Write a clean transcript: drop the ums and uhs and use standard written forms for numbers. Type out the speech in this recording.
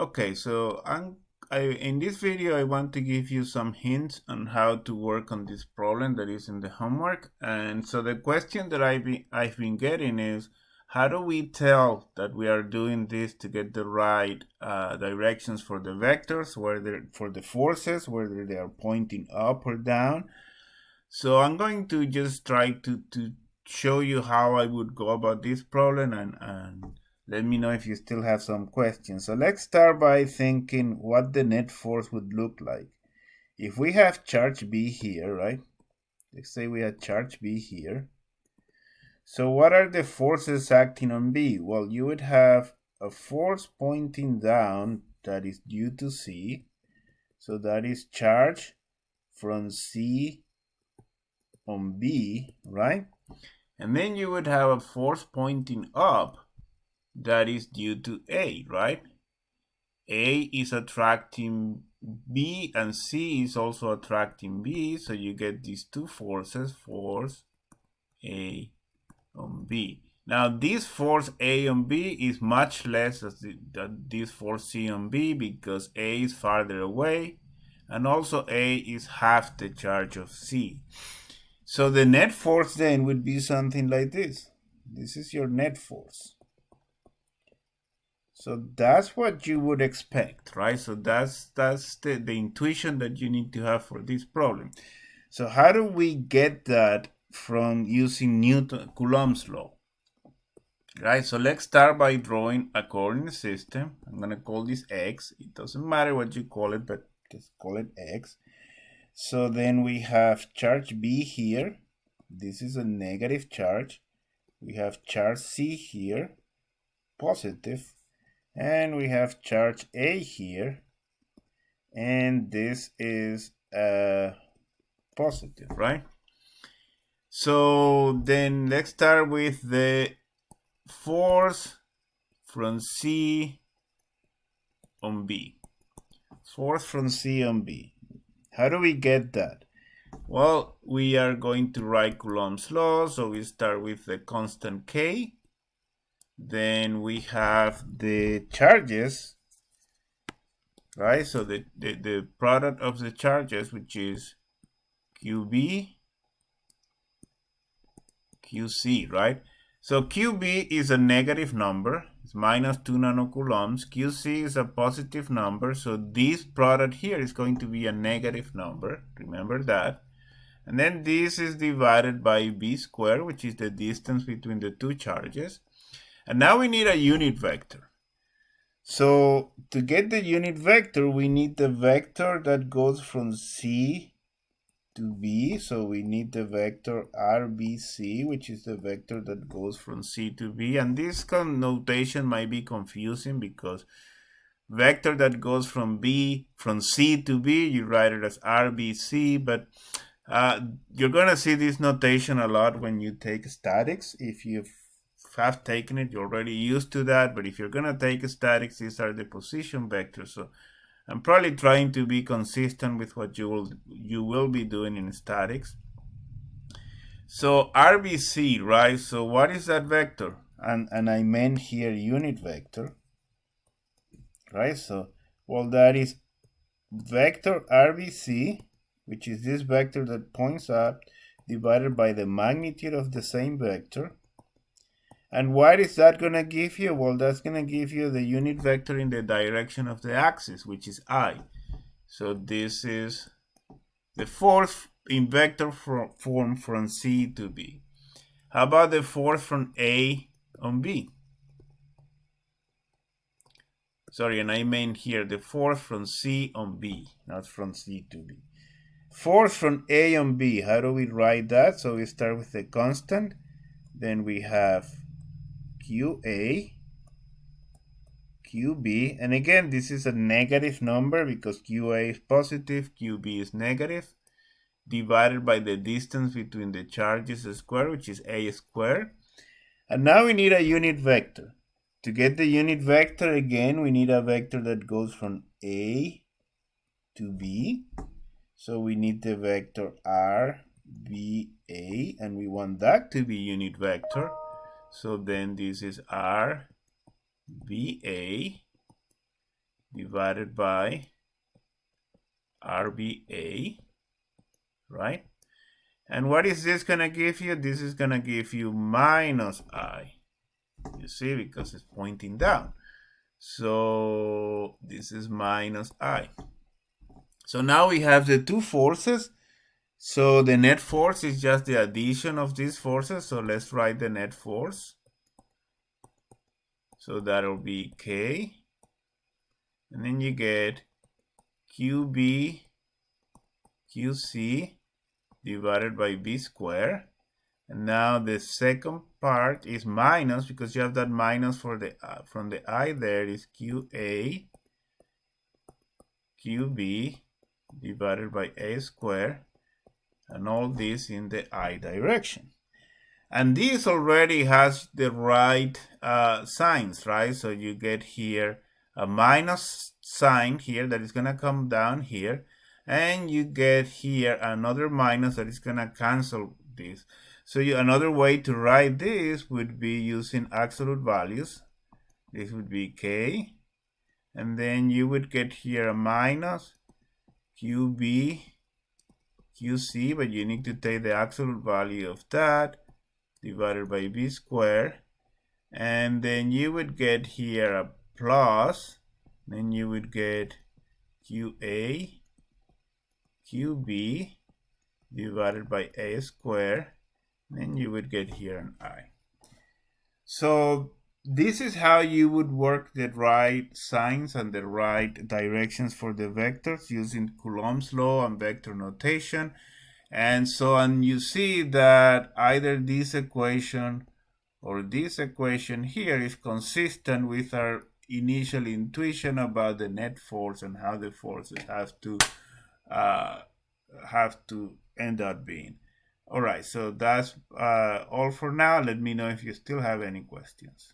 Okay, so in this video I want to give you some hints on how to work on this problem that is in the homework. And so the question that I've been getting is, how do we tell that we are doing this to get the right directions for the vectors, whether for the forces, whether they are pointing up or down? So I'm going to just try to show you how I would go about this problem, and let me know if you still have some questions. So let's start by thinking what the net force would look like. If we have charge B here, right? Let's say we have charge B here. So what are the forces acting on B? Well, you would have a force pointing down that is due to C. So that is charge from C on B, right? And then you would have a force pointing up that is due to A, right? A is attracting B and C is also attracting B, so you get these two forces, force A on B. Now this force A on B is much less than this force C on B because A is farther away and also A is half the charge of C. So the net force then would be something like this. This is your net force. So that's what you would expect, right? So that's the intuition that you need to have for this problem. So how do we get that from using Coulomb's law? Right, so let's start by drawing a coordinate system. I'm going to call this X. It doesn't matter what you call it, but just call it X. So then we have charge B here. This is a negative charge. We have charge C here, positive. And we have charge A here. And this is positive, right? So then let's start with the force from C on B. Force from C on B. How do we get that? Well, we are going to write Coulomb's law, so we start with the constant K. Then we have the charges, right? So the product of the charges, which is QB, QC, right? So QB is a negative number. It's minus 2 nanocoulombs. QC is a positive number. So this product here is going to be a negative number. Remember that. And then this is divided by B squared, which is the distance between the two charges. And now we need a unit vector. So to get the unit vector, we need the vector that goes from C to B. So we need the vector RBC, which is the vector that goes from C to B. And this notation might be confusing because vector that goes from C to B, you write it as RBC, but you're going to see this notation a lot when you take statics. If you have taken it, you're already used to that, but if you're going to take statics, these are the position vectors. So I'm probably trying to be consistent with what you will be doing in statics. So RBC, right? So what is that vector? And I meant here unit vector, right? So, well, that is vector RBC, which is this vector that points up, divided by the magnitude of the same vector. And what is that going to give you? Well, that's going to give you the unit vector in the direction of the axis, which is I. So this is the force in vector form from C to B. How about the force from A on B? Sorry, and I mean here the force from C on B, not from C to B. Force from A on B, how do we write that? So we start with the constant, then we have QA, QB, and again this is a negative number because QA is positive, QB is negative, divided by the distance between the charges squared, which is A squared. And now we need a unit vector. To get the unit vector, again, we need a vector that goes from A to B. So we need the vector RBA, and we want that to be unit vector. So then this is RBA divided by RBA, right? And what is this going to give you? This is going to give you minus I. You see, because it's pointing down. So this is minus I. So now we have the two forces. So the net force is just the addition of these forces. So let's write the net force. So that'll be K. And then you get QB, QC divided by B squared. And now the second part is minus, because you have that minus for the from the I there, is QA, QB divided by A squared, and all this in the I direction. And this already has the right signs, right? So you get here a minus sign here that is going to come down here, and you get here another minus that is going to cancel this. So another way to write this would be using absolute values. This would be K, and then you would get here a minus QB, QC, but you need to take the absolute value of that divided by B squared, and then you would get here a plus, then you would get QA, QB divided by A squared, then you would get here an I. So this is how you would work the right signs and the right directions for the vectors using Coulomb's law and vector notation. And so on, you see that either this equation or this equation here is consistent with our initial intuition about the net force and how the forces have to end up being. All right, so that's all for now. Let me know if you still have any questions.